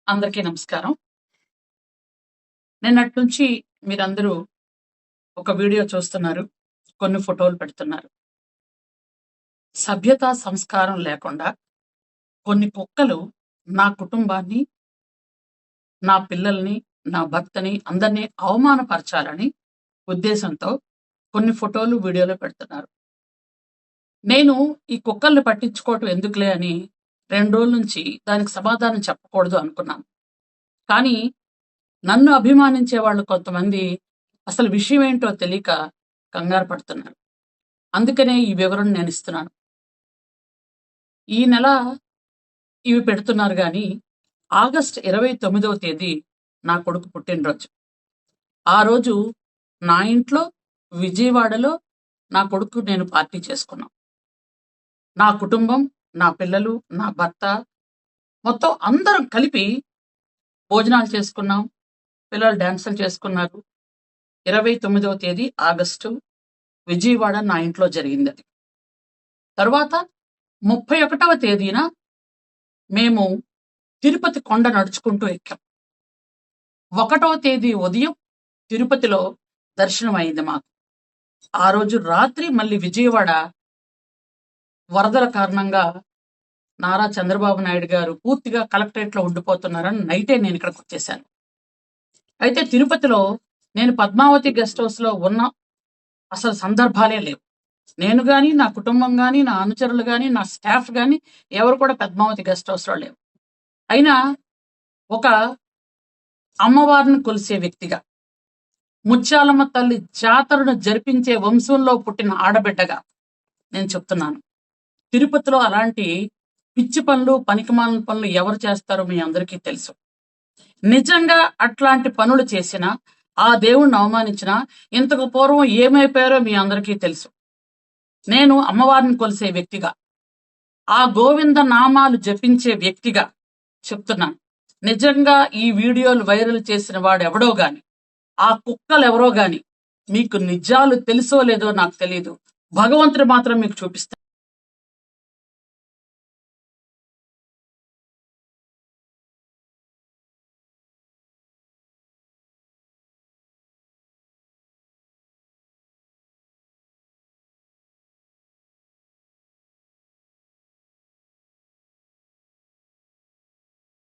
అందరికీ నమస్కారం. నిన్నటి నుంచి మీరందరూ ఒక వీడియో చూస్తున్నారు, కొన్ని ఫోటోలు పెడుతున్నారు. సభ్యత సంస్కారం లేకుండా కొన్ని కుక్కలు నా కుటుంబాన్ని, నా పిల్లల్ని, నా భర్తని అందరినీ అవమానపరచాలని ఉద్దేశంతో కొన్ని ఫోటోలు, వీడియోలు పెడుతున్నారు. నేను ఈ కుక్కల్ని పట్టించుకోవటం ఎందుకులే అని 2 రోజుల నుంచి దానికి సమాధానం చెప్పకూడదు అనుకున్నాను. కానీ నన్ను అభిమానించే వాళ్ళు కొంతమంది అసలు విషయం ఏంటో తెలియక కంగారు పడుతున్నారు. అందుకనే ఈ వివరణ నేను ఇస్తున్నాను. ఈ నెల ఇవి పెడుతున్నారు కానీ ఆగస్టు 29వ తేదీ నా కొడుకు పుట్టినరోజు. ఆ రోజు నా ఇంట్లో విజయవాడలో నా కొడుకు నేను పార్టీ చేసుకున్నాం. నా కుటుంబం, నా పిల్లలు, నా భర్త మొత్తం అందరం కలిపి భోజనాలు చేసుకున్నాం. పిల్లలు డాన్సులు చేసుకున్నారు. 29వ తేదీ ఆగస్టు విజయవాడ నా ఇంట్లో జరిగింది అది. తర్వాత 31వ తేదీన మేము తిరుపతి కొండ నడుచుకుంటూ ఎక్కాం. 1వ తేదీ ఉదయం తిరుపతిలో దర్శనం అయింది మాకు. ఆ రోజు రాత్రి మళ్ళీ విజయవాడ వరదల కారణంగా నారా చంద్రబాబు నాయుడు గారు పూర్తిగా కలెక్టరేట్లో ఉండిపోతున్నారని నైటే నేను ఇక్కడికి వచ్చేసాను. అయితే తిరుపతిలో నేను పద్మావతి గెస్ట్ హౌస్లో ఉన్న అసలు సందర్భాలే లేవు. నేను కానీ, నా కుటుంబం కానీ, నా అనుచరులు కానీ, నా స్టాఫ్ కానీ ఎవరు కూడా పద్మావతి గెస్ట్ హౌస్లో లేవు. అయినా ఒక అమ్మవారిని కొలిసే వ్యక్తిగా, ముత్యాలమ్మ తల్లి జాతరను జరిపించే వంశంలో పుట్టిన ఆడబిడ్డగా నేను చెప్తున్నాను, తిరుపతిలో అలాంటి పిచ్చి పనులు, పనికిమాలిన పనులు ఎవరు చేస్తారో మీ అందరికీ తెలుసు. నిజంగా అట్లాంటి పనులు చేసినా, ఆ దేవుణ్ణి అవమానించినా ఇంతకు పూర్వం ఏమైపోయారో మీ అందరికీ తెలుసు. నేను అమ్మవారిని కొలిసే వ్యక్తిగా, ఆ గోవింద నామాలు జపించే వ్యక్తిగా చెప్తున్నాను. నిజంగా ఈ వీడియోలు వైరల్ చేసిన వాడు ఎవడో గాని, ఆ కుక్కలు ఎవరో గాని, మీకు నిజాలు తెలుసో లేదో నాకు తెలియదు. భగవంతుడు మాత్రం మీకు చూపిస్తాను.